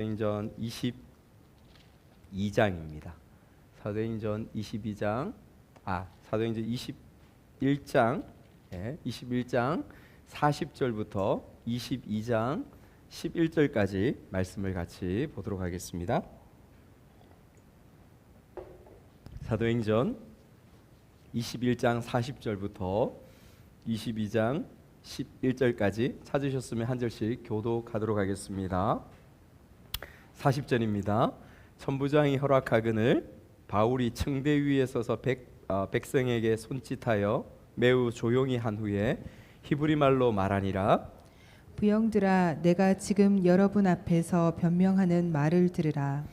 사도행전 22장입니다. 사도행전 22장, 사도행전 21장, 21장 40절부터 22장 11절까지 말씀을 같이 보도록 하겠습니다. 사도행전 21장 40절부터 22장 11절까지 찾으셨으면 한 절씩 교독하도록 하겠습니다. 40절입니다. 천부장이 허락하거늘 바울이 청대 위에 서서 백성에게 손짓하여 매우 조용히 한 후에 히브리 말로 말하니라. 부형들아, 내가 지금 여러분 앞에서 변명하는 말을 들으라.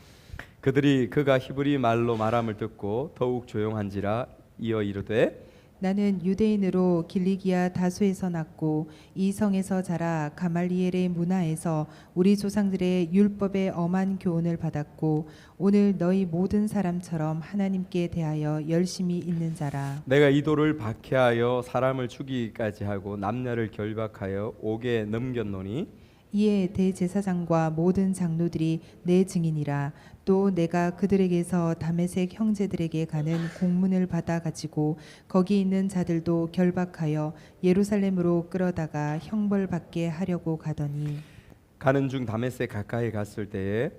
그들이 그가 히브리 말로 말함을 듣고 더욱 조용한지라. 이어 이르되 나는 유대인으로 길리기아 다소에서 났고 이 성에서 자라 가말리엘의 문화에서 우리 조상들의 율법의 엄한 교훈을 받았고 오늘 너희 모든 사람처럼 하나님께 대하여 열심히 있는 자라. 내가 이 돌을 박해하여 사람을 죽이기까지 하고 남녀를 결박하여 옥에 넘겼노니 이에 대제사장과 모든 장로들이 내 증인이라. 또 내가 그들에게서 다메섹 형제들에게 가는 공문을 받아 가지고 거기 있는 자들도 결박하여 예루살렘으로 끌어다가 형벌받게 하려고 가더니 가는 중 다메섹 가까이 갔을 때에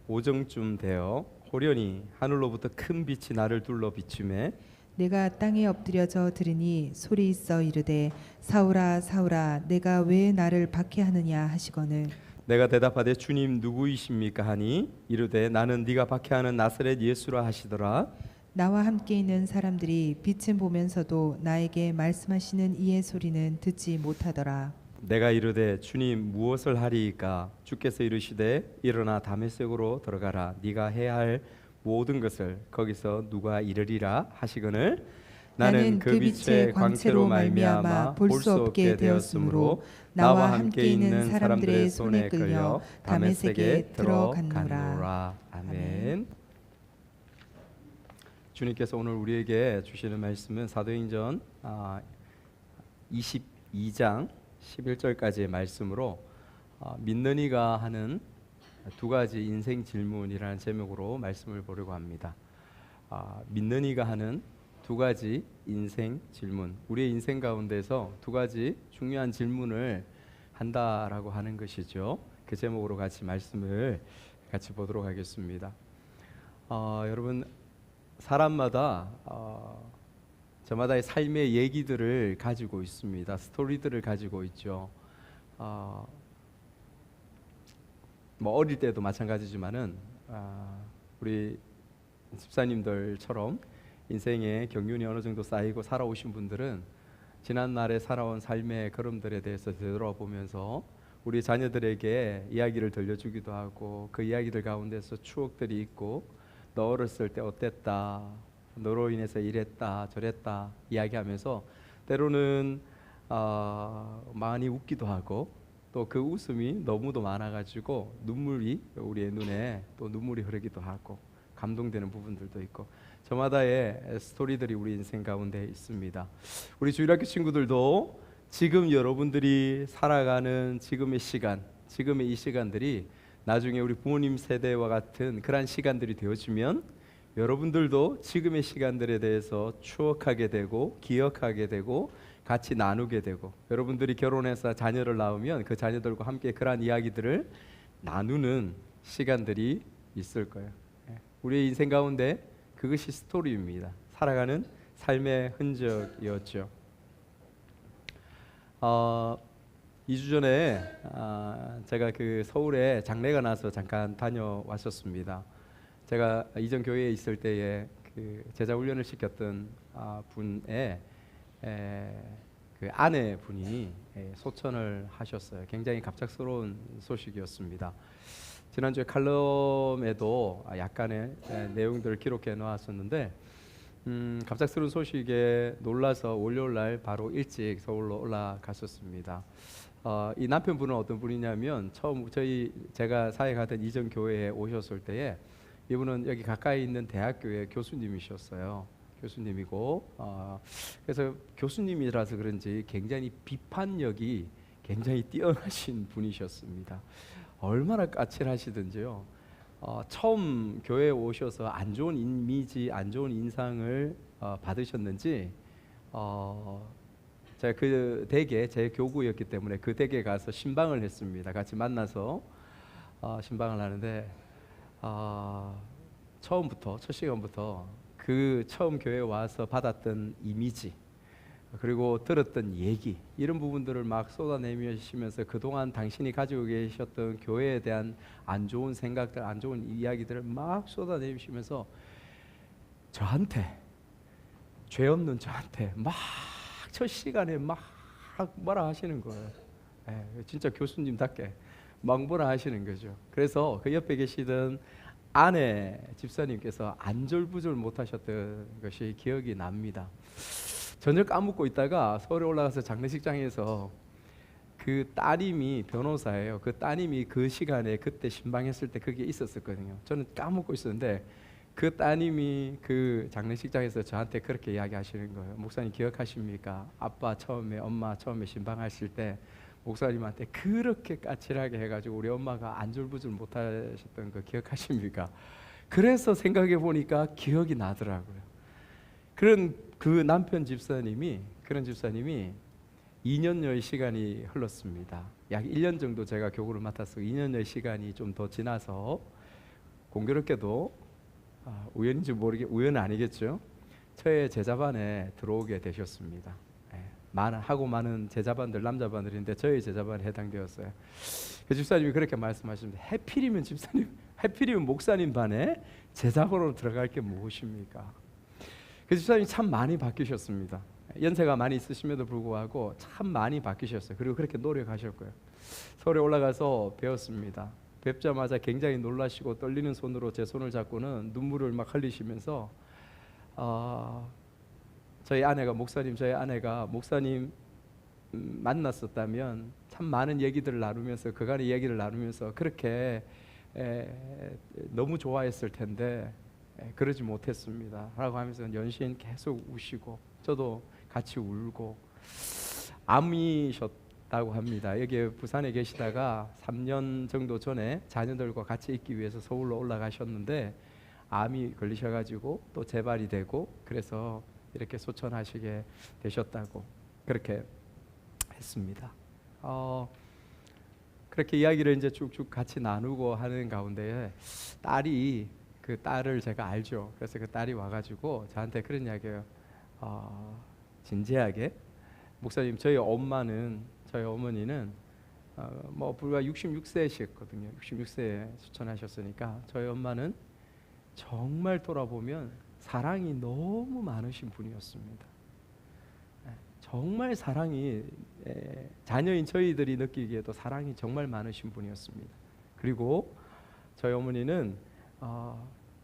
오정쯤 되어 호련히 하늘로부터 큰 빛이 나를 둘러 비추매 내가 땅에 엎드려져 들으니 소리 있어 이르되 사울아 사울아 내가 왜 나를 박해하느냐 하시거늘 내가 대답하되 주님 누구이십니까 하니 이르되 나는 네가 박해하는 나사렛 예수라 하시더라. 나와 함께 있는 사람들이 빛을 보면서도 나에게 말씀하시는 이의 소리는 듣지 못하더라. 내가 이르되 주님 무엇을 하리이까? 주께서 이르시되 일어나 다메섹으로 들어가라. 네가 해야 할 모든 것을 거기서 누가 이르리라 하시거늘 나는 그 빛의 광채로 말미암아 볼 수 없게 되었으므로 나와 함께 있는 사람들의 손에 끌려 다메섹에 들어갔노라. 아멘. 주님께서 오늘 우리에게 주시는 말씀은 사도행전 22장 11절까지의 말씀으로 믿는 이가 하는 두 가지 인생 질문이라는 제목으로 말씀을 보려고 합니다. 믿는 이가 하는 두 가지 인생 질문, 우리의 인생 가운데서 두 가지 중요한 질문을 한다라고 하는 것이죠. 그 제목으로 같이 말씀을 같이 보도록 하겠습니다. 여러분, 사람마다 저마다의 삶의 얘기들을 가지고 있습니다. 스토리들을 가지고 있죠. 뭐 어릴 때도 마찬가지지만은 우리 집사님들처럼 인생의 경륜이 어느 정도 쌓이고 살아오신 분들은 지난날에 살아온 삶의 걸음들에 대해서 되돌아보면서 우리 자녀들에게 이야기를 들려주기도 하고 그 이야기들 가운데서 추억들이 있고 너 어렸을 때 어땠다, 너로 인해서 이랬다 저랬다 이야기하면서 때로는 많이 웃기도 하고 또 그 웃음이 너무도 많아가지고 눈물이 우리의 눈에 또 눈물이 흐르기도 하고 감동되는 부분들도 있고 저마다의 스토리들이 우리 인생 가운데 있습니다. 우리 주일학교 친구들도 지금 여러분들이 살아가는 지금의 시간, 지금의 이 시간들이 나중에 우리 부모님 세대와 같은 그러한 시간들이 되어지면 여러분들도 지금의 시간들에 대해서 추억하게 되고 기억하게 되고 같이 나누게 되고 여러분들이 결혼해서 자녀를 낳으면 그 자녀들과 함께 그러한 이야기들을 나누는 시간들이 있을 거예요. 우리의 인생 가운데 그것이 스토리입니다. 살아가는 삶의 흔적이었죠. 2주 전에 제가 그 서울에 장례가 나서 잠깐 다녀왔었습니다. 제가 이전 교회에 있을 때에 그 제자 훈련을 시켰던 분의 그 아내분이 소천을 하셨어요. 굉장히 갑작스러운 소식이었습니다. 지난주에 칼럼에도 약간의 내용들을 기록해 놓았었는데 갑작스러운 소식에 놀라서 월요일날 바로 일찍 서울로 올라갔었습니다. 이 남편분은 어떤 분이냐면 처음 제가 사역하던 이전 교회에 오셨을 때에 이분은 여기 가까이 있는 대학교의 교수님이셨어요. 교수님이고 그래서 교수님이라서 그런지 굉장히 비판력이 굉장히 뛰어나신 분이셨습니다. 얼마나 까칠하시든지요. 처음 교회에 오셔서 안 좋은 이미지, 안 좋은 인상을 받으셨는지 제가 그 댁에 제 교구였기 때문에 그 댁에 가서 신방을 했습니다. 같이 만나서 신방을 하는데 처음부터 첫 시간부터 그 처음 교회에 와서 받았던 이미지 그리고 들었던 얘기 이런 부분들을 막 쏟아내시면서 그동안 당신이 가지고 계셨던 교회에 대한 안 좋은 생각들, 안 좋은 이야기들을 막 쏟아내시면서 저한테 죄 없는 저한테 막 첫 시간에 막 뭐라 하시는 거예요. 진짜 교수님답게 막 뭐라 하시는 거죠. 그래서 그 옆에 계시던 아내 집사님께서 안절부절 못하셨던 것이 기억이 납니다. 전혀 까먹고 있다가 서울에 올라가서 장례식장에서 그 따님이 변호사예요. 그 따님이 그 시간에 그때 신방했을 때 그게 있었거든요. 저는 까먹고 있었는데 그 따님이 그 장례식장에서 저한테 그렇게 이야기하시는 거예요. 목사님 기억하십니까? 아빠 처음에 엄마 처음에 신방하실 때 목사님한테 그렇게 까칠하게 해가지고 우리 엄마가 안절부절 못하셨던 거 기억하십니까? 그래서 생각해 보니까 기억이 나더라고요. 그런 그 남편 집사님이 그런 집사님이 2년여의 시간이 흘렀습니다. 약 1년 정도 제가 교구를 맡아서 2년여의 시간이 좀 더 지나서 공교롭게도 우연인지 모르게 우연은 아니겠죠. 저의 제자반에 들어오게 되셨습니다. 많은 제자반들 남자반들인데 저희 제자반에 해당되었어요. 그 집사님이 그렇게 말씀하십니다. 해필이면 목사님 반에 제자반으로 들어갈 게 무엇입니까? 그 집사님이 참 많이 바뀌셨습니다. 연세가 많이 있으심에도 불구하고 참 많이 바뀌셨어요. 그리고 그렇게 노력하셨고요. 서울에 올라가서 배웠습니다. 뵙자마자 굉장히 놀라시고 떨리는 손으로 제 손을 잡고는 눈물을 막 흘리시면서 저희 아내가 목사님 만났었다면 참 많은 얘기들을 나누면서 그간의 얘기를 나누면서 그렇게 너무 좋아했을 텐데 그러지 못했습니다 라고 하면서 연신 계속 우시고 저도 같이 울고 암이셨다고 합니다. 여기 부산에 계시다가 3년 정도 전에 자녀들과 같이 있기 위해서 서울로 올라가셨는데 암이 걸리셔가지고 또 재발이 되고 그래서 이렇게 소천하시게 되셨다고 그렇게 했습니다. 그렇게 이야기를 이제 쭉쭉 같이 나누고 하는 가운데 그 딸을 제가 알죠. 그래서 그 딸이 와가지고 저한테 그런 이야기예요. 진지하게 목사님 저희 어머니는 불과 66세셨거든요. 66세에 수천하셨으니까 저희 엄마는 정말 돌아보면 사랑이 너무 많으신 분이었습니다. 정말 사랑이 자녀인 저희들이 느끼기에도 사랑이 정말 많으신 분이었습니다. 그리고 저희 어머니는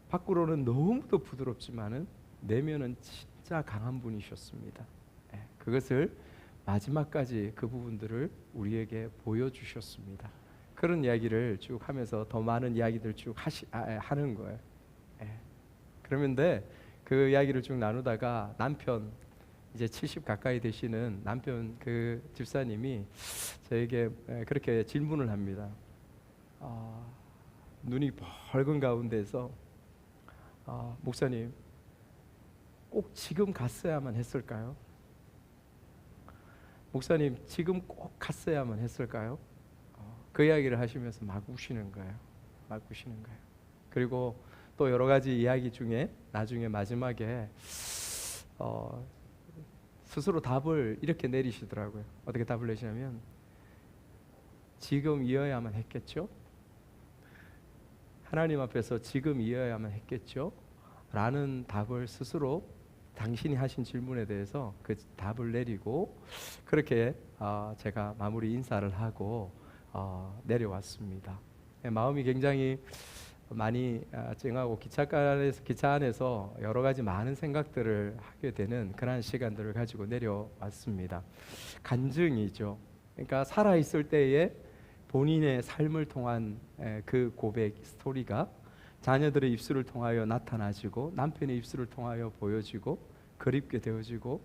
밖으로는 너무도 부드럽지만은 내면은 진짜 강한 분이셨습니다. 그것을 마지막까지 그 부분들을 우리에게 보여주셨습니다. 그런 이야기를 쭉 하면서 더 많은 이야기들 쭉 하는 거예요. 그러는데 그 이야기를 쭉 나누다가 남편 이제 70 가까이 되시는 남편 그 집사님이 저에게 그렇게 질문을 합니다. 눈이 밝은 가운데서 목사님 꼭 지금 갔어야만 했을까요? 목사님 지금 꼭 갔어야만 했을까요? 그 이야기를 하시면서 막 우시는 거예요. 그리고 또 여러 가지 이야기 중에 나중에 마지막에 스스로 답을 이렇게 내리시더라고요. 어떻게 답을 내시냐면 지금이어야만 했겠죠? 하나님 앞에서 지금이어야만 했겠죠? 라는 답을 스스로 당신이 하신 질문에 대해서 그 답을 내리고 그렇게 제가 마무리 인사를 하고 내려왔습니다. 마음이 굉장히 많이 찡하고 기차 안에서 여러 가지 많은 생각들을 하게 되는 그런 시간들을 가지고 내려왔습니다. 간증이죠. 그러니까 살아있을 때에 본인의 삶을 통한 그 고백 스토리가 자녀들의 입술을 통하여 나타나지고 남편의 입술을 통하여 보여지고 그립게 되어지고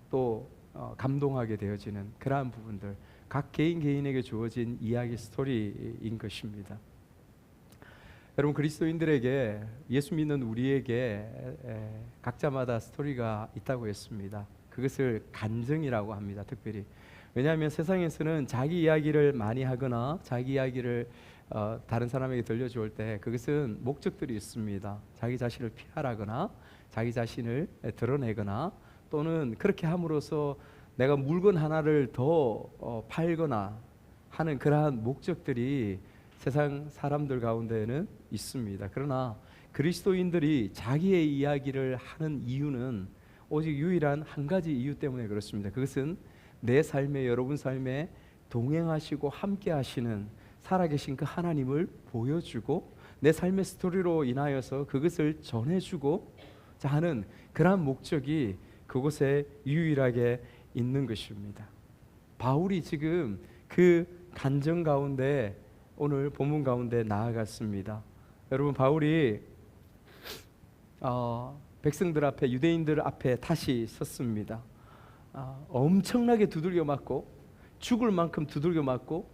또 감동하게 되어지는 그러한 부분들 각 개인에게 주어진 이야기 스토리인 것입니다. 여러분, 그리스도인들에게, 예수 믿는 우리에게 각자마다 스토리가 있다고 했습니다. 그것을 간증이라고 합니다. 특별히 왜냐하면 세상에서는 자기 이야기를 많이 하거나 자기 이야기를 다른 사람에게 들려줄 때 그것은 목적들이 있습니다. 자기 자신을 피하라거나 자기 자신을 드러내거나 또는 그렇게 함으로써 내가 물건 하나를 더 팔거나 하는 그러한 목적들이 세상 사람들 가운데에는 있습니다. 그러나 그리스도인들이 자기의 이야기를 하는 이유는 오직 유일한 한 가지 이유 때문에 그렇습니다. 그것은 내 삶에, 여러분 삶에 동행하시고 함께 하시는 살아계신 그 하나님을 보여주고 내 삶의 스토리로 인하여서 그것을 전해주고 하는 그러한 목적이 그곳에 유일하게 있는 것입니다. 바울이 지금 그 간증 가운데 오늘 본문 가운데 나아갔습니다. 여러분, 바울이 백성들 앞에, 유대인들 앞에 다시 섰습니다. 엄청나게 두들겨 맞고 죽을 만큼 두들겨 맞고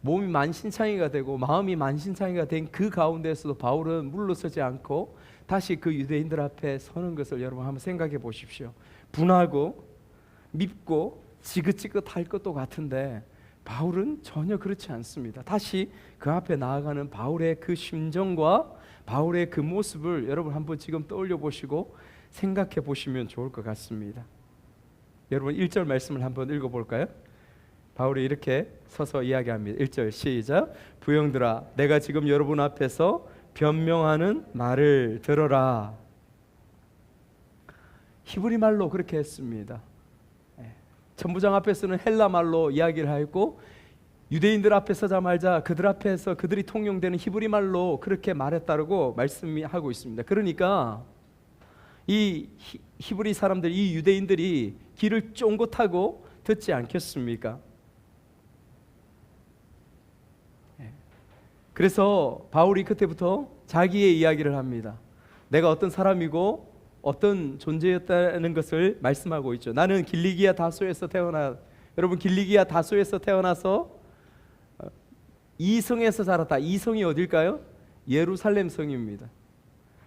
몸이 만신창이가 되고 마음이 만신창이가 된 그 가운데서도 바울은 물러서지 않고 다시 그 유대인들 앞에 서는 것을 여러분 한번 생각해 보십시오. 분하고 밉고 지긋지긋할 것도 같은데 바울은 전혀 그렇지 않습니다. 다시 그 앞에 나아가는 바울의 그 심정과 바울의 그 모습을 여러분 한번 지금 떠올려 보시고 생각해 보시면 좋을 것 같습니다. 여러분 1절 말씀을 한번 읽어볼까요? 바울이 이렇게 서서 이야기합니다. 1절 시작. 부형들아, 내가 지금 여러분 앞에서 변명하는 말을 들어라. 히브리 말로 그렇게 했습니다. 천부장 앞에서는 헬라 말로 이야기를 하였고 유대인들 앞에 서자마자 그들 앞에서 그들이 통용되는 히브리 말로 그렇게 말했다고 말씀하고 있습니다. 그러니까 이 히브리 사람들, 이 유대인들이 귀를 쫑긋하고 듣지 않겠습니까? 그래서 바울이 그때부터 자기의 이야기를 합니다. 내가 어떤 사람이고 어떤 존재였다는 것을 말씀하고 있죠. 나는 길리기아 다소에서 여러분 길리기아 다소에서 태어나서 이 성에서 자랐다. 이 성이 어딜까요? 예루살렘 성입니다.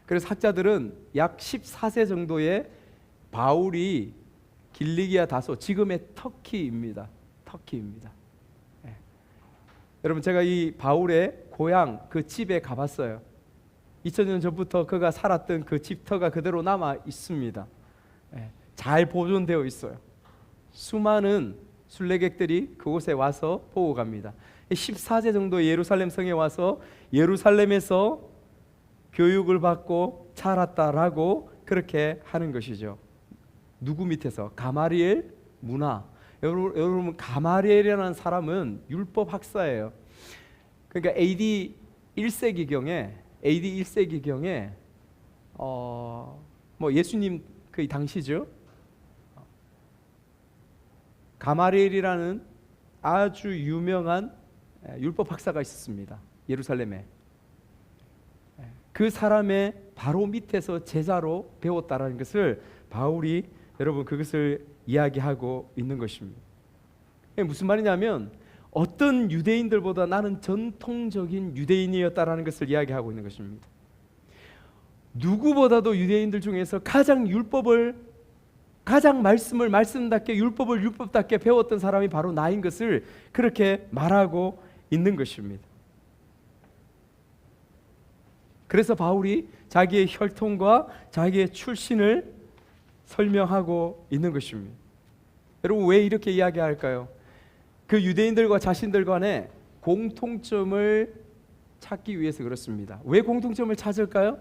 그래서 학자들은 약 14세 정도의 바울이 길리기아 다소, 지금의 터키입니다. 예. 여러분, 제가 이 바울의 고향 그 집에 가봤어요. 2000년 전부터 그가 살았던 그 집터가 그대로 남아 있습니다. 예. 잘 보존되어 있어요. 수많은 순례객들이 그곳에 와서 보고 갑니다. 14세 정도 예루살렘 성에 와서 예루살렘에서 교육을 받고 자랐다라고 그렇게 하는 것이죠. 누구 밑에서? 가마리엘 문화. 여러분 가마리엘이라는 사람은 율법 학사예요. 그러니까 AD 1세기경에 뭐 예수님 그 당시죠. 가마리엘이라는 아주 유명한 율법 학사가 있었습니다. 예루살렘에. 그 사람의 바로 밑에서 제자로 배웠다라는 것을 바울이 여러분 그것을 이야기하고 있는 것입니다. 무슨 말이냐면 어떤 유대인들보다 나는 전통적인 유대인이었다라는 것을 이야기하고 있는 것입니다. 누구보다도 유대인들 중에서 가장 말씀을 말씀답게 율법을 율법답게 배웠던 사람이 바로 나인 것을 그렇게 말하고 있는 것입니다. 그래서 바울이 자기의 혈통과 자기의 출신을 설명하고 있는 것입니다. 여러분 왜 이렇게 이야기할까요? 그 유대인들과 자신들 간에 공통점을 찾기 위해서 그렇습니다. 왜 공통점을 찾을까요?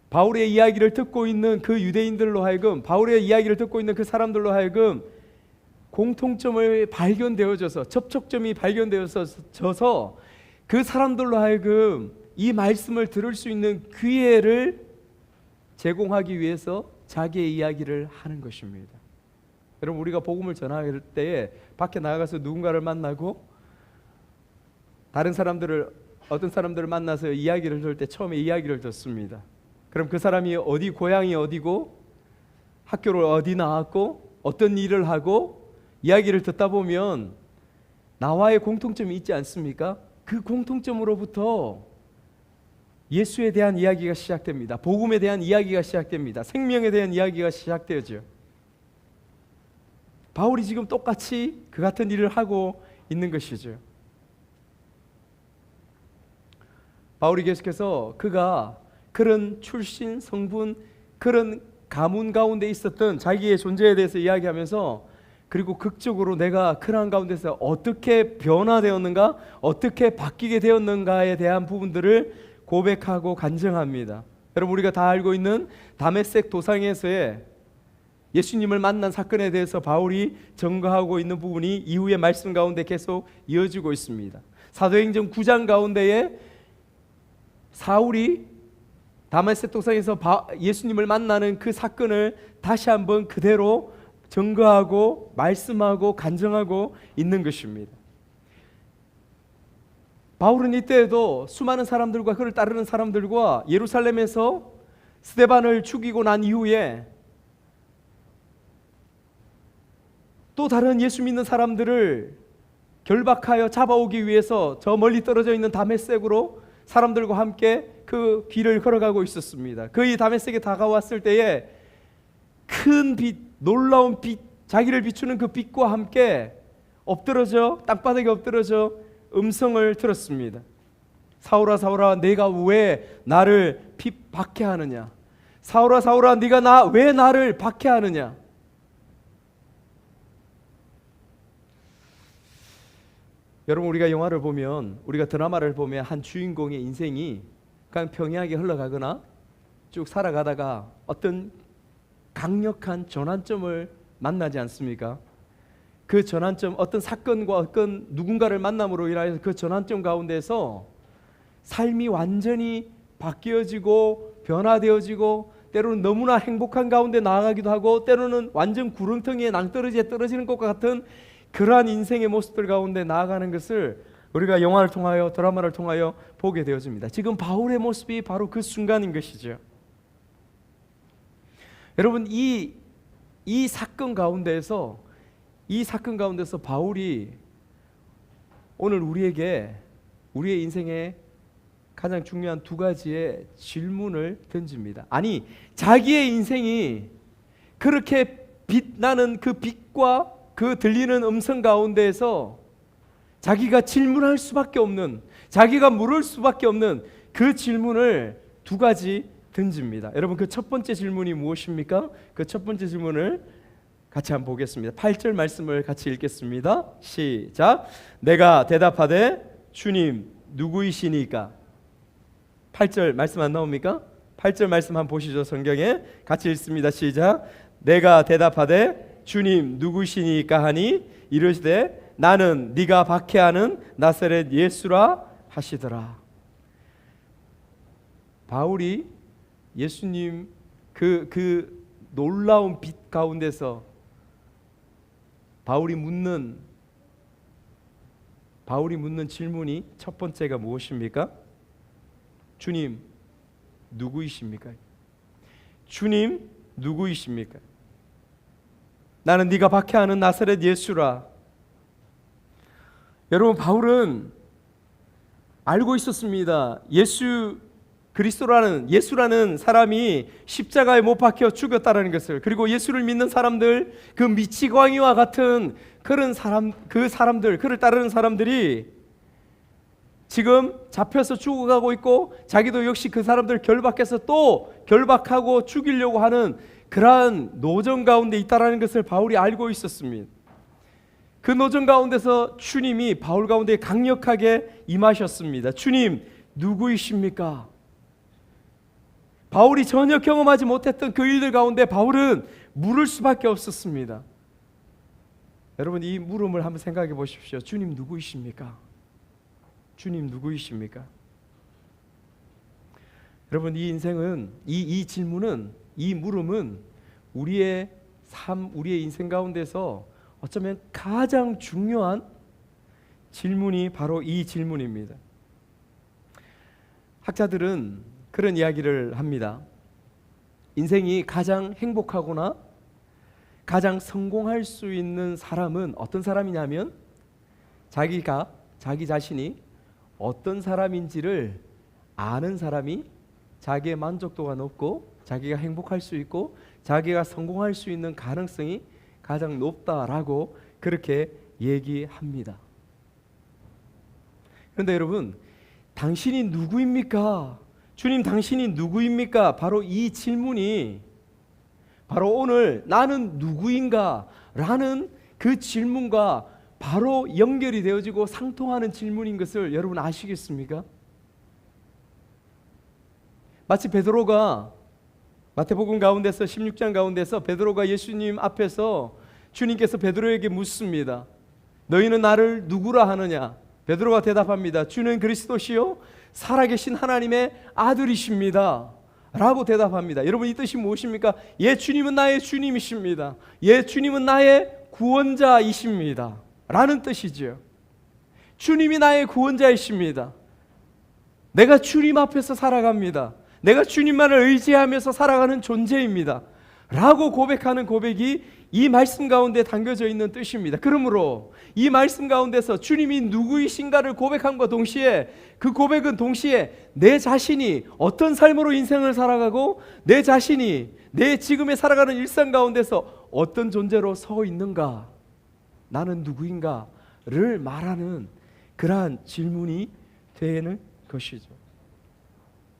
바울의 이야기를 듣고 있는 그 유대인들로 하여금, 바울의 이야기를 듣고 있는 그 사람들로 하여금 공통점을 발견되어져서, 접촉점이 발견되어져서 그 사람들로 하여금 이 말씀을 들을 수 있는 기회를 제공하기 위해서 자기의 이야기를 하는 것입니다. 여러분 우리가 복음을 전할 때에 밖에 나가서 누군가를 만나고 어떤 사람들을 만나서 이야기를 들을 때 처음에 이야기를 듣습니다. 그럼 그 사람이 고향이 어디고 학교를 어디 나왔고 어떤 일을 하고 이야기를 듣다 보면 나와의 공통점이 있지 않습니까? 그 공통점으로부터 예수에 대한 이야기가 시작됩니다. 복음에 대한 이야기가 시작됩니다. 생명에 대한 이야기가 시작되죠. 바울이 지금 똑같이 그 같은 일을 하고 있는 것이죠. 바울이 계속해서 그가 그런 출신, 성분, 그런 가문 가운데 있었던 자기의 존재에 대해서 이야기하면서, 그리고 극적으로 내가 그러한 가운데서 어떻게 변화되었는가, 어떻게 바뀌게 되었는가에 대한 부분들을 고백하고 간증합니다. 여러분, 우리가 다 알고 있는 다메섹 도상에서의 예수님을 만난 사건에 대해서 바울이 증거하고 있는 부분이 이후의 말씀 가운데 계속 이어지고 있습니다. 사도행전 9장 가운데에 사울이 다메섹 도상에서 예수님을 만나는 그 사건을 다시 한번 그대로 증거하고 말씀하고 간증하고 있는 것입니다. 바울은 이때에도 수많은 사람들과 그를 따르는 사람들과 예루살렘에서 스데반을 죽이고 난 이후에 또 다른 예수 믿는 사람들을 결박하여 잡아오기 위해서 저 멀리 떨어져 있는 다메섹으로 사람들과 함께 그 길을 걸어가고 있었습니다. 그의 다메섹에 다가왔을 때에 큰 빛, 놀라운 빛, 자기를 비추는 그 빛과 함께 엎드러져 땅바닥에 엎드러져 음성을 들었습니다. 사울아 사울아, 내가 왜 나를 박해하느냐? 사울아 사울아, 네가 왜 나를 박해하느냐? 여러분, 우리가 영화를 보면, 우리가 드라마를 보면 한 주인공의 인생이 그냥 평이하게 흘러가거나 쭉 살아가다가 어떤 강력한 전환점을 만나지 않습니까? 그 전환점, 어떤 사건과 어떤 누군가를 만남으로 인하여서 그 전환점 가운데서 삶이 완전히 바뀌어지고 변화되어지고, 때로는 너무나 행복한 가운데 나아가기도 하고, 때로는 완전 구렁텅이에 낭떠러지에 떨어지는 것과 같은 그러한 인생의 모습들 가운데 나아가는 것을 우리가 영화를 통하여, 드라마를 통하여 보게 되어집니다. 지금 바울의 모습이 바로 그 순간인 것이죠. 여러분, 이 사건 가운데서 바울이 오늘 우리에게, 우리의 인생에 가장 중요한 두 가지의 질문을 던집니다. 아니, 자기의 인생이 그렇게 빛나는 그 빛과 그 들리는 음성 가운데에서 자기가 질문할 수밖에 없는, 자기가 물을 수밖에 없는 그 질문을 두 가지 던집니다. 여러분, 그 첫 번째 질문이 무엇입니까? 그 첫 번째 질문을 같이 한번 보겠습니다. 8절 말씀을 같이 읽겠습니다. 시작. 내가 대답하되 주님 누구이시니까? 8절 말씀 안 나옵니까? 8절 말씀 한번 보시죠. 성경에 같이 읽습니다. 시작. 내가 대답하되 주님 누구시니까 하니 이르시되 나는 네가 박해하는 나사렛 예수라 하시더라. 바울이 예수님 그 놀라운 빛 가운데서 바울이 묻는 질문이 첫 번째가 무엇입니까? 주님 누구이십니까? 주님 누구이십니까? 나는 네가 박해하는 나사렛 예수라. 여러분, 바울은 알고 있었습니다. 예수라는 사람이 십자가에 못 박혀 죽였다라는 것을, 그리고 예수를 믿는 사람들, 그 미치광이와 같은 그런 사람, 그를 따르는 사람들이 지금 잡혀서 죽어가고 있고, 자기도 역시 그 사람들 결박해서 또 결박하고 죽이려고 하는 그러한 노정 가운데 있다라는 것을 바울이 알고 있었습니다. 그 노정 가운데서 주님이 바울 가운데 강력하게 임하셨습니다. 주님 누구이십니까? 바울이 전혀 경험하지 못했던 그 일들 가운데 바울은 물을 수밖에 없었습니다. 여러분, 이 물음을 한번 생각해 보십시오. 주님 누구이십니까? 주님 누구이십니까? 여러분, 이 인생은, 이 질문은, 이 물음은 우리의 삶, 우리의 인생 가운데서 어쩌면 가장 중요한 질문이 바로 이 질문입니다. 학자들은 그런 이야기를 합니다. 인생이 가장 행복하거나 가장 성공할 수 있는 사람은 어떤 사람이냐면 자기 자신이 어떤 사람인지를 아는 사람이 자기의 만족도가 높고 자기가 행복할 수 있고 자기가 성공할 수 있는 가능성이 가장 높다라고 그렇게 얘기합니다. 그런데 여러분, 당신이 누구입니까? 주님, 당신이 누구입니까? 바로 이 질문이 바로 오늘 나는 누구인가? 라는 그 질문과 바로 연결이 되어지고 상통하는 질문인 것을 여러분 아시겠습니까? 마치 베드로가 마태복음 가운데서 16장 가운데서 베드로가 예수님 앞에서 주님께서 베드로에게 묻습니다. 너희는 나를 누구라 하느냐? 베드로가 대답합니다. 주는 그리스도시요 살아계신 하나님의 아들이십니다 라고 대답합니다. 여러분, 이 뜻이 무엇입니까? 예, 주님은 나의 주님이십니다. 예, 주님은 나의 구원자이십니다 라는 뜻이죠. 주님이 나의 구원자이십니다. 내가 주님 앞에서 살아갑니다. 내가 주님만을 의지하면서 살아가는 존재입니다 라고 고백하는 고백이 이 말씀 가운데 담겨져 있는 뜻입니다. 그러므로 이 말씀 가운데서 주님이 누구이신가를 고백함과 동시에 그 고백은 동시에 내 자신이 어떤 삶으로 인생을 살아가고 내 자신이 내 지금에 살아가는 일상 가운데서 어떤 존재로 서 있는가, 나는 누구인가를 말하는 그러한 질문이 되는 것이죠.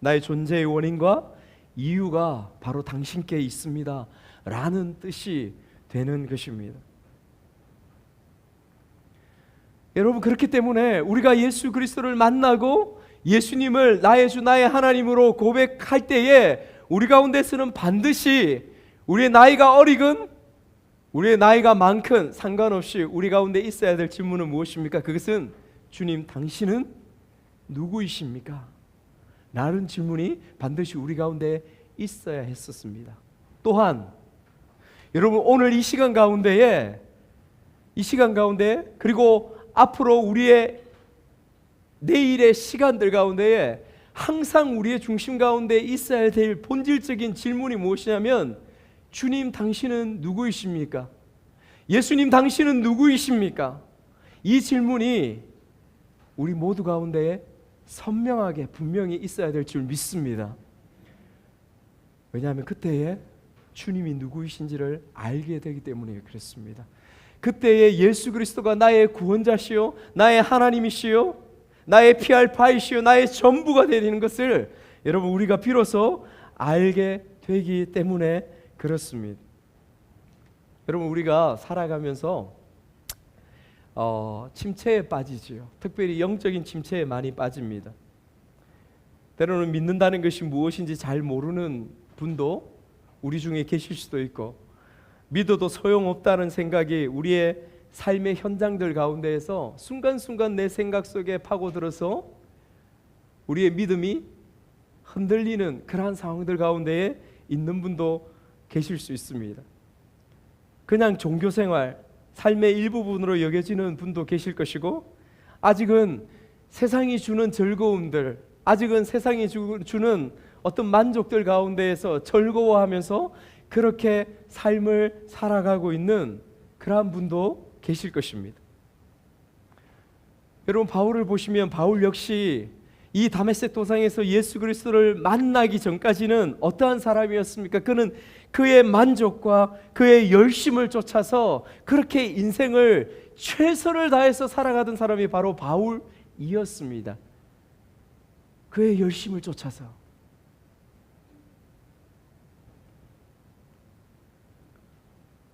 나의 존재의 원인과 이유가 바로 당신께 있습니다 라는 뜻이 되는 것입니다. 여러분, 그렇기 때문에 우리가 예수 그리스도를 만나고 예수님을 나의 주 나의 하나님으로 고백할 때에 우리 가운데서는 반드시 우리의 나이가 어리건 우리의 나이가 많건 상관없이 우리 가운데 있어야 될 질문은 무엇입니까? 그것은 주님, 당신은 누구이십니까? 라는 질문이 반드시 우리 가운데 있어야 했었습니다. 또한 여러분, 오늘 이 시간 가운데 그리고 앞으로 우리의 내일의 시간들 가운데에 항상 우리의 중심 가운데 있어야 될 본질적인 질문이 무엇이냐면 주님, 당신은 누구이십니까? 예수님, 당신은 누구이십니까? 이 질문이 우리 모두 가운데에 선명하게 분명히 있어야 될 줄 믿습니다. 왜냐하면 그때에 주님이 누구이신지를 알게 되기 때문에 그렇습니다. 그때에 예수 그리스도가 나의 구원자시요 나의 하나님이시요 나의 피할 바이시요 나의 전부가 되는 것을 여러분 우리가 비로소 알게 되기 때문에 그렇습니다. 여러분, 우리가 살아가면서 침체에 빠지지요. 특별히 영적인 침체에 많이 빠집니다. 때로는 믿는다는 것이 무엇인지 잘 모르는 분도 우리 중에 계실 수도 있고, 믿어도 소용없다는 생각이 우리의 삶의 현장들 가운데에서 순간순간 내 생각 속에 파고들어서 우리의 믿음이 흔들리는 그러한 상황들 가운데에 있는 분도 계실 수 있습니다. 그냥 종교생활, 삶의 일부분으로 여겨지는 분도 계실 것이고, 아직은 세상이 주는 즐거움들, 아직은 세상이 주는 어떤 만족들 가운데에서 즐거워하면서 그렇게 삶을 살아가고 있는 그러한 분도 계실 것입니다. 여러분, 바울을 보시면 바울 역시 이 다메섹 도상에서 예수 그리스도를 만나기 전까지는 어떠한 사람이었습니까? 그는 그의 만족과 그의 열심을 쫓아서 그렇게 인생을 최선을 다해서 살아가던 사람이 바로 바울이었습니다. 그의 열심을 쫓아서.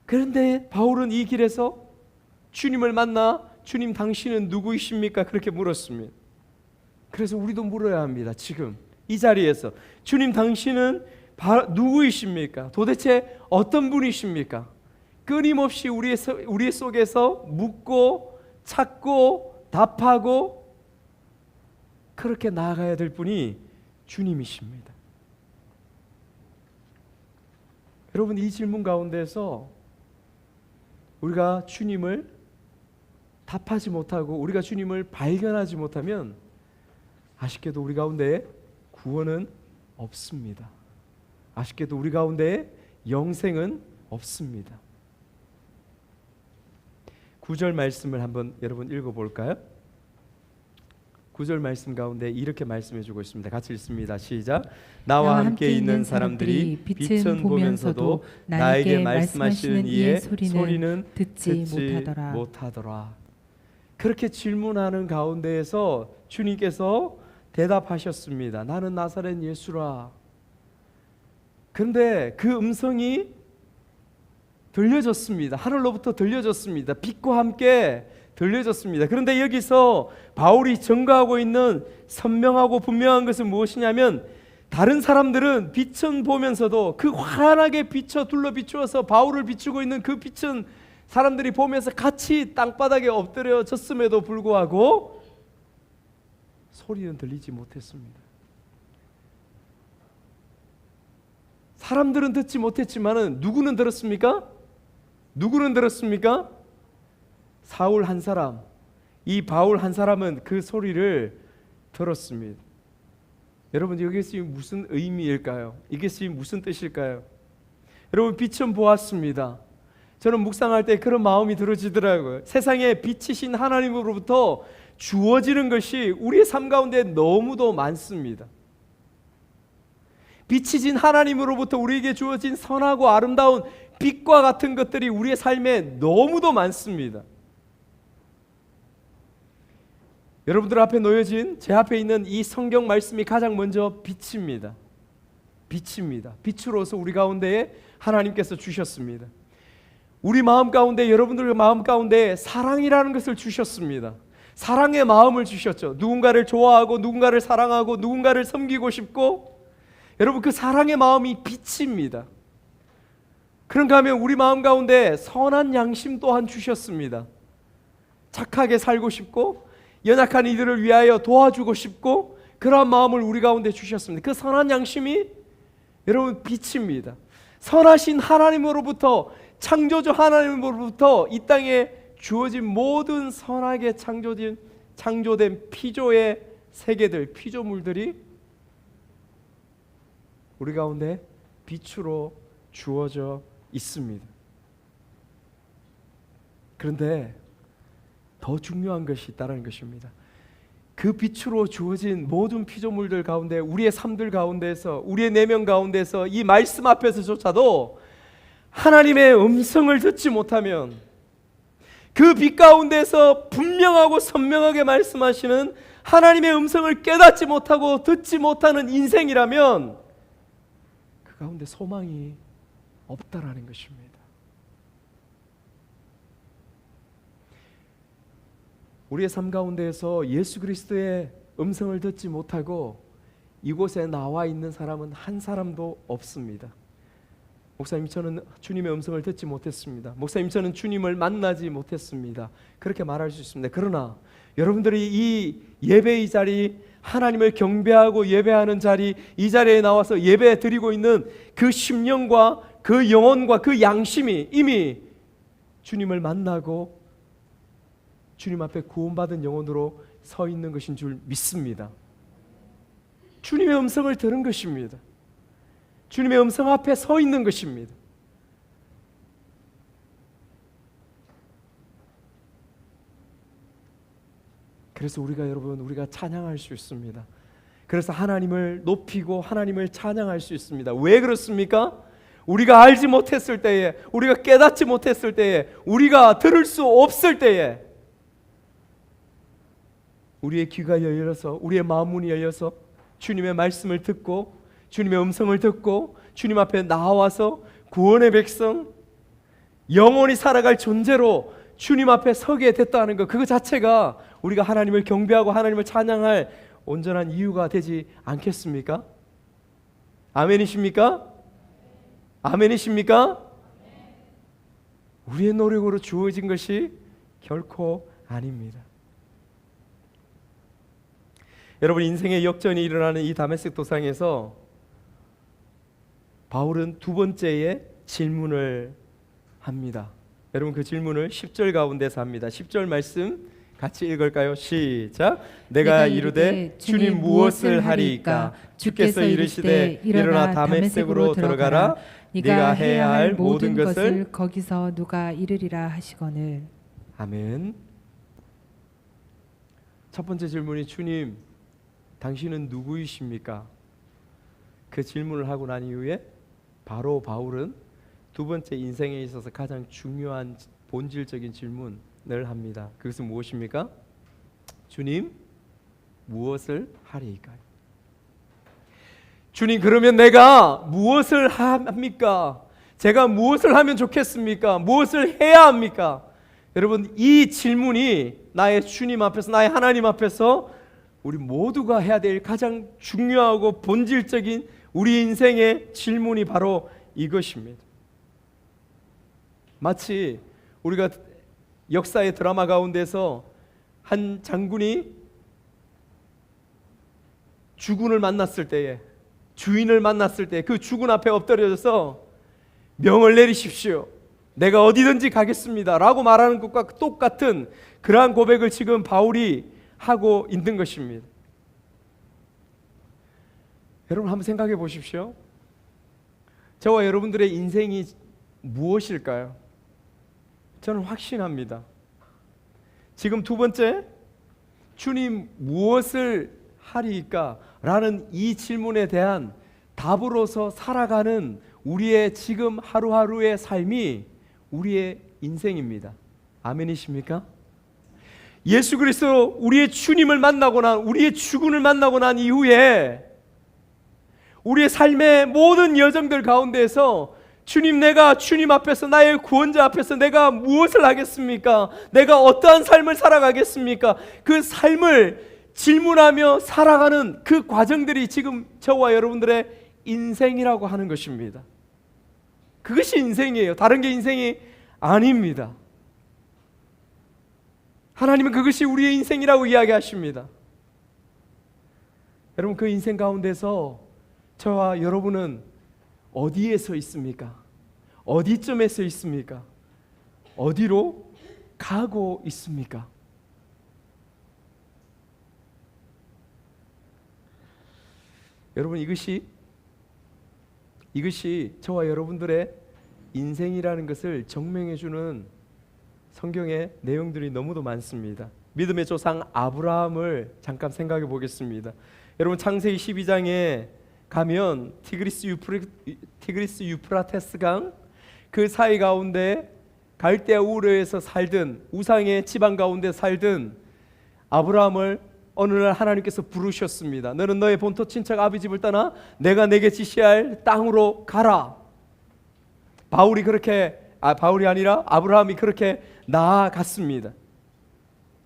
그런데 바울은 이 길에서 주님을 만나 주님, 당신은 누구이십니까? 그렇게 물었습니다. 그래서 우리도 물어야 합니다. 지금 이 자리에서 주님, 당신은 누구이십니까? 도대체 어떤 분이십니까? 끊임없이 우리 속에서 묻고 찾고 답하고 그렇게 나아가야 될 분이 주님이십니다. 여러분, 이 질문 가운데서 우리가 주님을 답하지 못하고 우리가 주님을 발견하지 못하면 아쉽게도 우리 가운데 구원은 없습니다. 아쉽게도 우리 가운데 영생은 없습니다. 9절 말씀을 한번 여러분 읽어볼까요? 9절 말씀 가운데 이렇게 말씀해주고 있습니다. 같이 읽습니다. 시작. 나와 함께 있는 사람들이 빛은 보면서도 나에게 말씀하시는 이의 소리는 듣지 못하더라. 그렇게 질문하는 가운데에서 주님께서 대답하셨습니다. 나는 나사렛 예수라. 그런데 그 음성이 들려졌습니다. 하늘로부터 들려졌습니다. 빛과 함께 들려졌습니다. 그런데 여기서 바울이 증거하고 있는 선명하고 분명한 것은 무엇이냐면, 다른 사람들은 빛은 보면서도 그 환하게 둘러 비추어서 바울을 비추고 있는 그 빛은 사람들이 보면서 같이 땅바닥에 엎드려졌음에도 불구하고 소리는 들리지 못했습니다. 사람들은 듣지 못했지만은 누구는 들었습니까? 누구는 들었습니까? 사울 한 사람, 이 바울 한 사람은 그 소리를 들었습니다. 여러분, 이것이 무슨 의미일까요? 이것이 무슨 뜻일까요? 여러분, 빛은 보았습니다. 저는 묵상할 때 그런 마음이 들어지더라고요. 세상에 빛이신 하나님으로부터 주어지는 것이 우리의 삶 가운데 너무도 많습니다. 빛이신 하나님으로부터 우리에게 주어진 선하고 아름다운 빛과 같은 것들이 우리의 삶에 너무도 많습니다. 여러분들 앞에 놓여진 제 앞에 있는 이 성경 말씀이 가장 먼저 빛입니다. 빛입니다. 빛으로서 우리 가운데에 하나님께서 주셨습니다. 우리 마음 가운데, 여러분들의 마음 가운데 사랑이라는 것을 주셨습니다. 사랑의 마음을 주셨죠. 누군가를 좋아하고 누군가를 사랑하고 누군가를 섬기고 싶고, 여러분, 그 사랑의 마음이 빛입니다. 그런가 하면 우리 마음 가운데 선한 양심 또한 주셨습니다. 착하게 살고 싶고 연약한 이들을 위하여 도와주고 싶고, 그러한 마음을 우리 가운데 주셨습니다. 그 선한 양심이 여러분 빛입니다. 선하신 하나님으로부터, 창조주 하나님으로부터 이 땅에 주어진 모든 선하게 창조된 피조의 세계들, 피조물들이 우리 가운데 빛으로 주어져 있습니다. 그런데 더 중요한 것이 있다는 것입니다. 그 빛으로 주어진 모든 피조물들 가운데, 우리의 삶들 가운데서, 우리의 내면 가운데서, 이 말씀 앞에서조차도 하나님의 음성을 듣지 못하면, 그 빛 가운데서 분명하고 선명하게 말씀하시는 하나님의 음성을 깨닫지 못하고 듣지 못하는 인생이라면 그 가운데 소망이 없다라는 것입니다. 우리의 삶 가운데에서 예수 그리스도의 음성을 듣지 못하고 이곳에 나와 있는 사람은 한 사람도 없습니다. 목사님, 저는 주님의 음성을 듣지 못했습니다. 목사님, 저는 주님을 만나지 못했습니다. 그렇게 말할 수 있습니다. 그러나 여러분들이 이 예배의 자리, 하나님을 경배하고 예배하는 자리, 이 자리에 나와서 예배 드리고 있는 그 심령과 그 영혼과 그 양심이 이미 주님을 만나고 주님 앞에 구원받은 영혼으로 서 있는 것인 줄 믿습니다. 주님의 음성을 들은 것입니다. 주님의 음성 앞에 서 있는 것입니다. 그래서 우리가 찬양할 수 있습니다. 그래서 하나님을 높이고 하나님을 찬양할 수 있습니다. 왜 그렇습니까? 우리가 알지 못했을 때에, 우리가 깨닫지 못했을 때에, 우리가 들을 수 없을 때에 우리의 귀가 열려서, 우리의 마음 문이 열려서 주님의 말씀을 듣고 주님의 음성을 듣고 주님 앞에 나와서 구원의 백성, 영원히 살아갈 존재로 주님 앞에 서게 됐다는 것, 그거 자체가 우리가 하나님을 경배하고 하나님을 찬양할 온전한 이유가 되지 않겠습니까? 아멘이십니까? 아멘이십니까? 우리의 노력으로 주어진 것이 결코 아닙니다. 여러분, 인생의 역전이 일어나는 이 다메섹 도상에서 바울은 두 번째의 질문을 합니다. 여러분, 그 질문을 10절 가운데서 합니다. 10절 말씀 같이 읽을까요? 시작. 내가 이르되 주님 무엇을 하리이까? 주께서 이르시되 일어나 다메섹으로 들어가라. 네가 해야 할 모든 것을 거기서 누가 이르리라 하시거늘. 아멘. 첫 번째 질문이 주님, 당신은 누구이십니까? 그 질문을 하고 난 이후에 바로 바울은 두 번째 인생에 있어서 가장 중요한 본질적인 질문을 합니다. 그것은 무엇입니까? 주님, 무엇을 하리이까요? 주님, 그러면 내가 무엇을 합니까? 제가 무엇을 하면 좋겠습니까? 무엇을 해야 합니까? 여러분, 이 질문이 나의 주님 앞에서, 나의 하나님 앞에서 우리 모두가 해야 될 가장 중요하고 본질적인 우리 인생의 질문이 바로 이것입니다. 마치 우리가 역사의 드라마 가운데서 한 장군이 주군을 만났을 때에, 주인을 만났을 때 그 주군 앞에 엎드려져서 명을 내리십시오, 내가 어디든지 가겠습니다 라고 말하는 것과 똑같은 그러한 고백을 지금 바울이 하고 있는 것입니다. 여러분, 한번 생각해 보십시오. 저와 여러분들의 인생이 무엇일까요? 저는 확신합니다. 지금 두 번째, 주님 무엇을 하리이까? 라는 이 질문에 대한 답으로서 살아가는 우리의 지금 하루하루의 삶이 우리의 인생입니다. 아멘이십니까? 예수 그리스도 우리의 주님을 만나고 난, 우리의 주군을 만나고 난 이후에 우리의 삶의 모든 여정들 가운데에서 주님, 내가 주님 앞에서, 나의 구원자 앞에서 내가 무엇을 하겠습니까? 내가 어떠한 삶을 살아가겠습니까? 그 삶을 질문하며 살아가는 그 과정들이 지금 저와 여러분들의 인생이라고 하는 것입니다. 그것이 인생이에요. 다른 게 인생이 아닙니다. 하나님은 그것이 우리의 인생이라고 이야기하십니다. 여러분, 그 인생 가운데서 저와 여러분은 어디에 서 있습니까? 어디쯤에 서 있습니까? 어디로 가고 있습니까? 여러분, 이것이 저와 여러분들의 인생이라는 것을 증명해주는 성경의 내용들이 너무도 많습니다. 믿음의 조상 아브라함을 잠깐 생각해 보겠습니다. 여러분, 창세기 12장에 가면 티그리스 유프라테스 강 그 사이 가운데 갈대아 우르에서 살던, 우상의 지방 가운데 살던 아브라함을 어느 날 하나님께서 부르셨습니다. 너는 너의 본토 친척 아비 집을 떠나 내가 내게 지시할 땅으로 가라. 아브라함이 그렇게 나아갔습니다.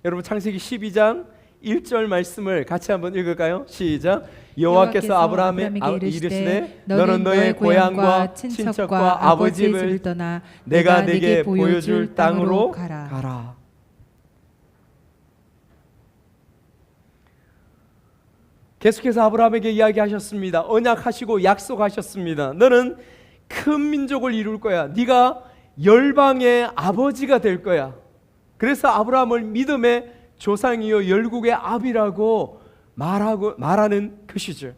여러분, 창세기 12장 1절 말씀을 같이 한번 읽을까요? 시작. 여호와께서 아브라함에게 이르시되 너는 너의 고향과 친척과 아버지를 떠나 내가 네게 보여줄 땅으로 가라. 계속해서 아브라함에게 이야기하셨습니다. 언약하시고 약속하셨습니다. 너는 큰 민족을 이룰 거야. 네가 열방의 아버지가 될 거야. 그래서 아브라함을 믿음의 조상이요 열국의 아비라고 말하는 것이죠.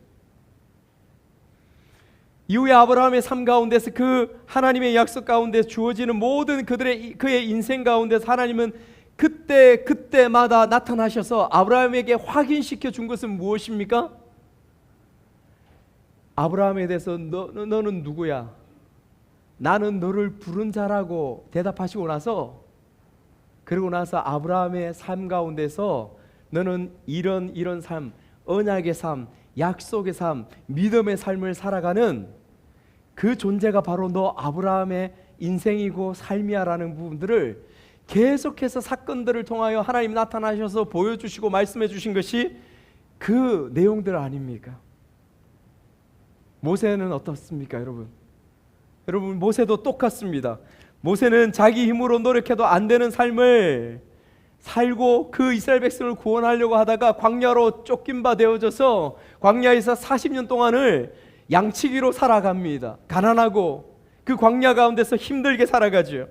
이후에 아브라함의 삶 가운데서 그 하나님의 약속 가운데 주어지는 모든 그의 인생 가운데서 하나님은 그때마다 나타나셔서 아브라함에게 확인시켜 준 것은 무엇입니까? 아브라함에 대해서 너는 누구야? 나는 너를 부른 자라고 대답하시고 나서, 그러고 나서 아브라함의 삶 가운데서 너는 이런 삶, 언약의 삶, 약속의 삶, 믿음의 삶을 살아가는 그 존재가 바로 너 아브라함의 인생이고 삶이야라는 부분들을 계속해서 사건들을 통하여 하나님 나타나셔서 보여주시고 말씀해 주신 것이 그 내용들 아닙니까? 모세는 어떻습니까, 여러분? 여러분, 모세도 똑같습니다. 모세는 자기 힘으로 노력해도 안 되는 삶을 살고 그 이스라엘 백성을 구원하려고 하다가 광야로 쫓긴 바 되어져서 광야에서 40년 동안을 양치기로 살아갑니다. 가난하고 그 광야 가운데서 힘들게 살아가죠.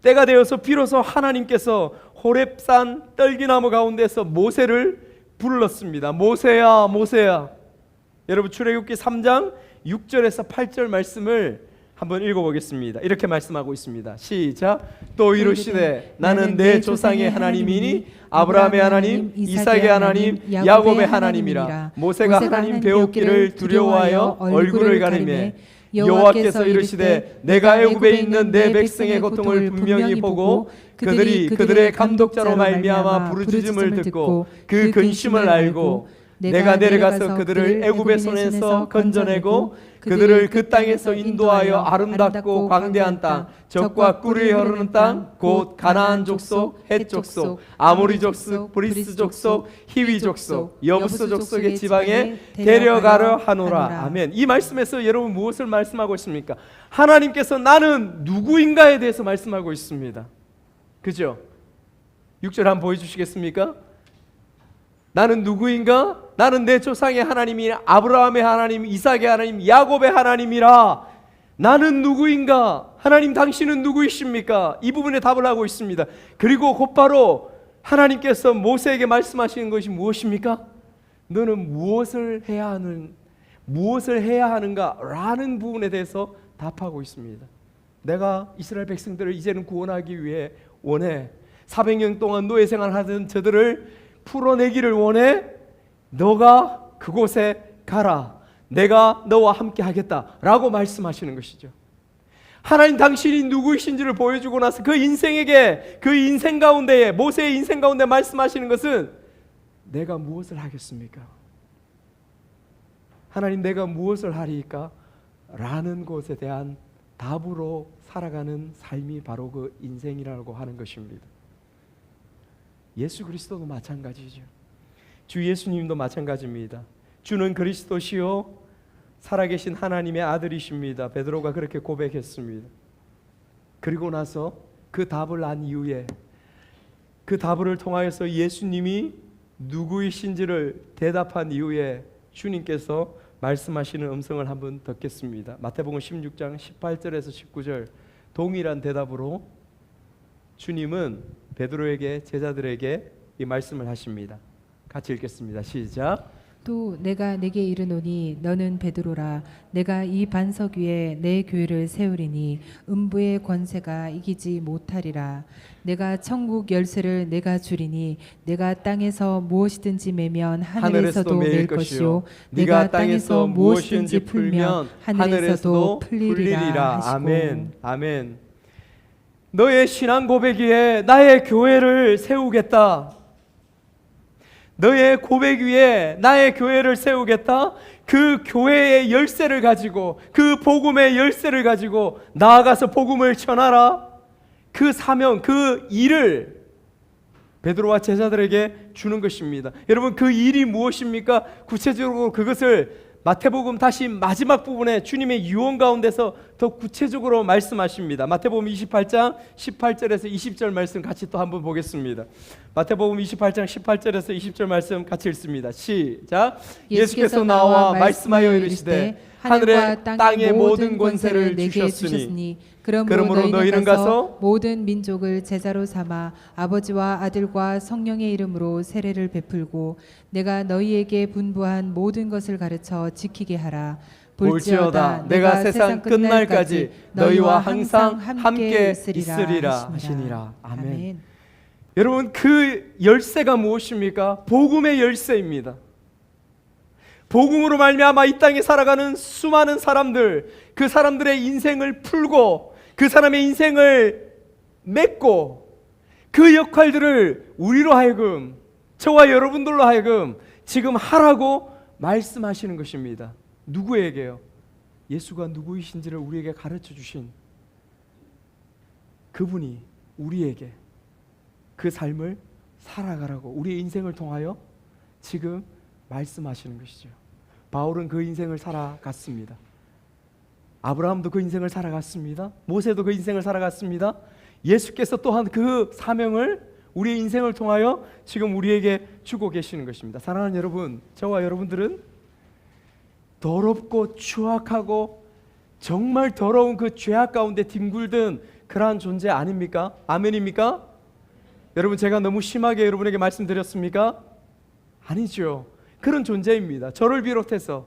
때가 되어서 비로소 하나님께서 호렙산 떨기나무 가운데서 모세를 불렀습니다. 모세야, 모세야. 여러분, 출애굽기 3장 6절에서 8절 말씀을 한번 읽어보겠습니다. 이렇게 말씀하고 있습니다. 시작. 또 이르시되 나는 내 조상의 하나님이니 아브라함의 하나님, 이삭의 하나님, 야곱의 하나님이라. 모세가 하나님 배웠기를 두려워하여 얼굴을 가리매 여호와께서 이르시되 내가 애굽에 있는 내 백성의 고통을 분명히 보고 그들이 그들의 감독자로 말미암아 부르짖음을 듣고 그 근심을 알고 내가 내려가서 그들을 애굽의 손에서 건져내고 그들을 그 땅에서 인도하여 아름답고 광대한 땅, 젖과 꿀이 흐르는 땅, 곧 가나안 족속, 헷 족속, 아모리 족속, 브리스 족속, 히위 족속, 여부스 족속의 지방에 데려가려 하노라. 아멘. 이 말씀에서 여러분 무엇을 말씀하고 있습니까? 하나님께서 나는 누구인가에 대해서 말씀하고 있습니다. 그죠? 6절 한번 보여주시겠습니까? 나는 누구인가? 나는 내 조상의 하나님이 아브라함의 하나님, 이삭의 하나님, 야곱의 하나님이라. 나는 누구인가? 하나님 당신은 누구이십니까? 이 부분에 답을 하고 있습니다. 그리고 곧바로 하나님께서 모세에게 말씀하시는 것이 무엇입니까? 너는 무엇을 해야 하는가? 라는 부분에 대해서 답하고 있습니다. 내가 이스라엘 백성들을 이제는 구원하기 위해 원해. 400년 동안 노예 생활하던 저들을 풀어내기를 원해. 너가 그곳에 가라. 내가 너와 함께 하겠다라고 말씀하시는 것이죠. 하나님 당신이 누구이신지를 보여주고 나서 그 인생에게, 그 인생 가운데에, 모세의 인생 가운데 말씀하시는 것은 내가 무엇을 하겠습니까? 하나님 내가 무엇을 하리까? 라는 것에 대한 답으로 살아가는 삶이 바로 그 인생이라고 하는 것입니다. 예수 그리스도도 마찬가지죠. 주 예수님도 마찬가지입니다. 주는 그리스도시요 살아계신 하나님의 아들이십니다. 베드로가 그렇게 고백했습니다. 그리고 나서 그 답을 안 이후에 그 답을 통하여서 예수님이 누구이신지를 대답한 이후에 주님께서 말씀하시는 음성을 한번 듣겠습니다. 마태복음 16장 18절에서 19절 동일한 대답으로 주님은 베드로에게, 제자들에게 이 말씀을 하십니다. 같이 읽겠습니다. 시작. 또 내가 내게 이르노니 너는 베드로라. 내가 이 반석 위에 내 교회를 세우리니 음부의 권세가 이기지 못하리라. 내가 천국 열쇠를 내가 주리니 내가 땅에서 무엇이든지 매면 하늘에서도 맬 것이요 내가 땅에서 무엇이든지 풀면 하늘에서도 풀리리라 하시고. 아멘. 아멘. 너의 신앙 고백 위에 나의 교회를 세우겠다. 너의 고백 위에 나의 교회를 세우겠다. 그 교회의 열쇠를 가지고, 그 복음의 열쇠를 가지고 나아가서 복음을 전하라. 그 사명, 그 일을 베드로와 제자들에게 주는 것입니다. 여러분 그 일이 무엇입니까? 구체적으로 그것을 마태복음 다시 마지막 부분에 주님의 유언 가운데서 더 구체적으로 말씀하십니다. 마태복음 28장 18절에서 20절 말씀 같이 또 한번 보겠습니다. 마태복음 28장 18절에서 20절 말씀 같이 읽습니다. 시작. 예수께서 나와 말씀하여 이르시되 하늘과 땅의 모든 권세를 내게 주셨으니 그러므로 너희는 가서 모든 민족을 제자로 삼아 아버지와 아들과 성령의 이름으로 세례를 베풀고 내가 너희에게 분부한 모든 것을 가르쳐 지키게 하라. 볼지어다 내가 세상 끝날까지 너희와 항상 함께 있으리라 하시니라. 아멘. 여러분 그 열쇠가 무엇입니까? 복음의 열쇠입니다. 복음으로 말미암아 이 땅에 살아가는 수많은 사람들, 그 사람들의 인생을 풀고 그 사람의 인생을 맺고 그 역할들을 우리로 하여금, 저와 여러분들로 하여금 지금 하라고 말씀하시는 것입니다. 누구에게요? 예수가 누구이신지를 우리에게 가르쳐 주신 그분이 우리에게 그 삶을 살아가라고, 우리의 인생을 통하여 지금 말씀하시는 것이죠. 바울은 그 인생을 살아갔습니다. 아브라함도 그 인생을 살아갔습니다. 모세도 그 인생을 살아갔습니다. 예수께서 또한 그 사명을 우리의 인생을 통하여 지금 우리에게 주고 계시는 것입니다. 사랑하는 여러분, 저와 여러분들은 더럽고 추악하고 정말 더러운 그 죄악 가운데 뒹굴던 그러한 존재 아닙니까? 아멘입니까? 여러분 제가 너무 심하게 여러분에게 말씀드렸습니까? 아니죠. 그런 존재입니다. 저를 비롯해서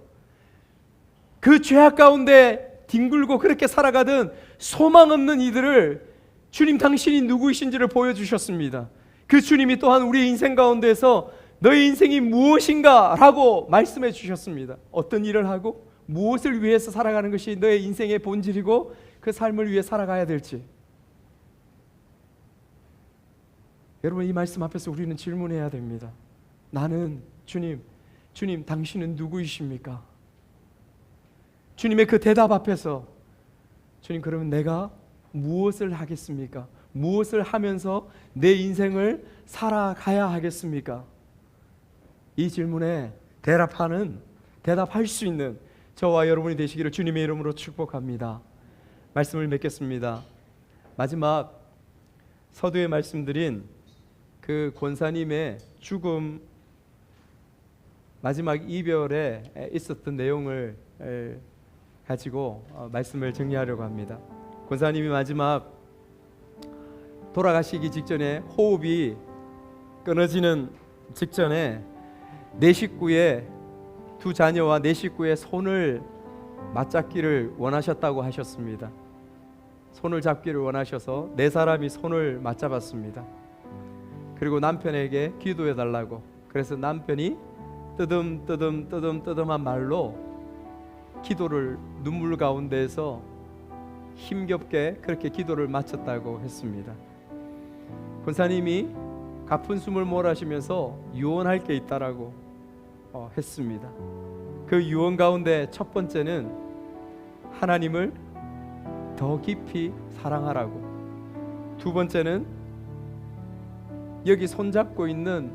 그 죄악 가운데 뒹굴고 그렇게 살아가던 소망 없는 이들을 주님 당신이 누구이신지를 보여주셨습니다. 그 주님이 또한 우리의 인생 가운데서 너의 인생이 무엇인가 라고 말씀해 주셨습니다. 어떤 일을 하고 무엇을 위해서 살아가는 것이 너의 인생의 본질이고 그 삶을 위해 살아가야 될지. 여러분, 이 말씀 앞에서 우리는 질문해야 됩니다. 나는 주님 당신은 누구이십니까? 주님의 그 대답 앞에서 주님, 그러면 내가 무엇을 하겠습니까? 무엇을 하면서 내 인생을 살아가야 하겠습니까? 이 질문에 대답할 수 있는 저와 여러분이 되시기를 주님의 이름으로 축복합니다. 말씀을 맺겠습니다. 마지막 서두에 말씀드린 그 권사님의 죽음, 마지막 이별에 있었던 내용을 가지고 말씀을 정리하려고 합니다. 권사님이 마지막 돌아가시기 직전에, 호흡이 끊어지는 직전에 내 식구의 두 자녀와 내 식구의 손을 맞잡기를 원하셨다고 하셨습니다. 손을 잡기를 원하셔서 네 사람이 손을 맞잡았습니다. 그리고 남편에게 기도해 달라고, 그래서 남편이 뜨듬한 말로 기도를, 눈물 가운데에서 힘겹게 그렇게 기도를 마쳤다고 했습니다. 권사님이 가쁜 숨을 몰아쉬면서 유언할 게 있다라고 했습니다. 그 유언 가운데 첫 번째는 하나님을 더 깊이 사랑하라고, 두 번째는 여기 손잡고 있는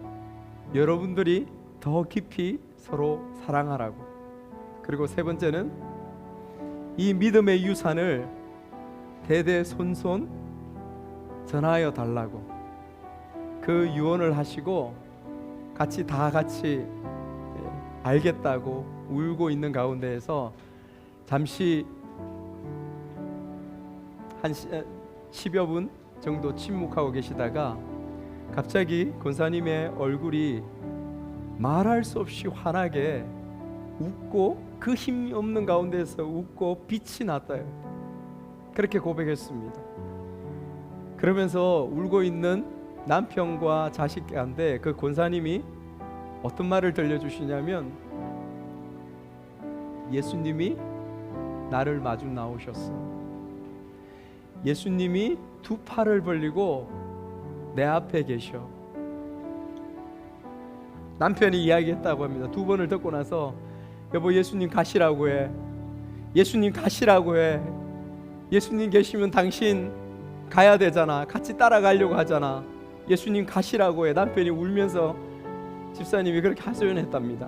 여러분들이 더 깊이 서로 사랑하라고, 그리고 세 번째는 이 믿음의 유산을 대대손손 전하여 달라고 그 유언을 하시고 다 같이 알겠다고 울고 있는 가운데에서 잠시 한 10여 분 정도 침묵하고 계시다가 갑자기 권사님의 얼굴이 말할 수 없이 환하게 웃고, 그 힘이 없는 가운데서 웃고 빛이 났다요. 그렇게 고백했습니다. 그러면서 울고 있는 남편과 자식한테 그 권사님이 어떤 말을 들려주시냐면, 예수님이 나를 마중 나오셨어. 예수님이 두 팔을 벌리고 내 앞에 계셔. 남편이 이야기했다고 합니다. 두 번을 듣고 나서, 여보, 예수님 가시라고 해. 예수님 가시라고 해. 예수님 계시면 당신 가야 되잖아. 같이 따라가려고 하잖아. 예수님 가시라고 해. 남편이 울면서 집사님이 그렇게 하소연했답니다.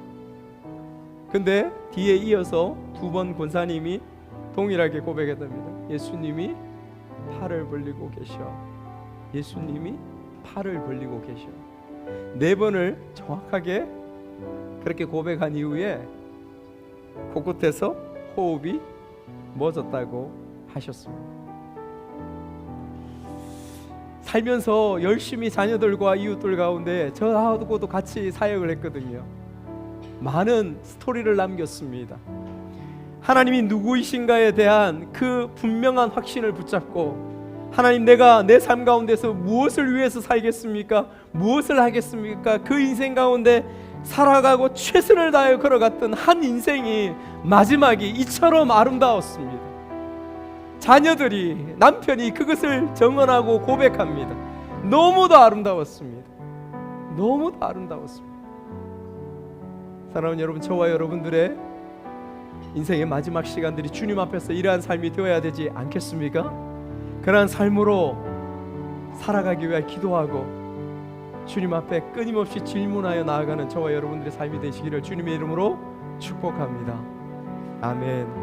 근데 뒤에 이어서 두 번 권사님이 동일하게 고백했답니다. 예수님이 팔을 벌리고 계셔. 예수님이 팔을 벌리고 계셔. 네 번을 정확하게 그렇게 고백한 이후에 곳곳에서 호흡이 멎었다고 하셨습니다. 살면서 열심히 자녀들과 이웃들 가운데 저하고도 같이 사역을 했거든요. 많은 스토리를 남겼습니다. 하나님이 누구이신가에 대한 그 분명한 확신을 붙잡고, 하나님, 내가 내 삶 가운데서 무엇을 위해서 살겠습니까? 무엇을 하겠습니까? 그 인생 가운데 살아가고 최선을 다하여 걸어갔던 한 인생이 마지막이 이처럼 아름다웠습니다. 자녀들이, 남편이 그것을 정언하고 고백합니다. 너무도 아름다웠습니다. 너무도 아름다웠습니다. 사랑하는 여러분, 저와 여러분들의 인생의 마지막 시간들이 주님 앞에서 이러한 삶이 되어야 되지 않겠습니까? 그러한 삶으로 살아가기 위해 기도하고 주님 앞에 끊임없이 질문하여 나아가는 저와 여러분들의 삶이 되시기를 주님의 이름으로 축복합니다. 아멘.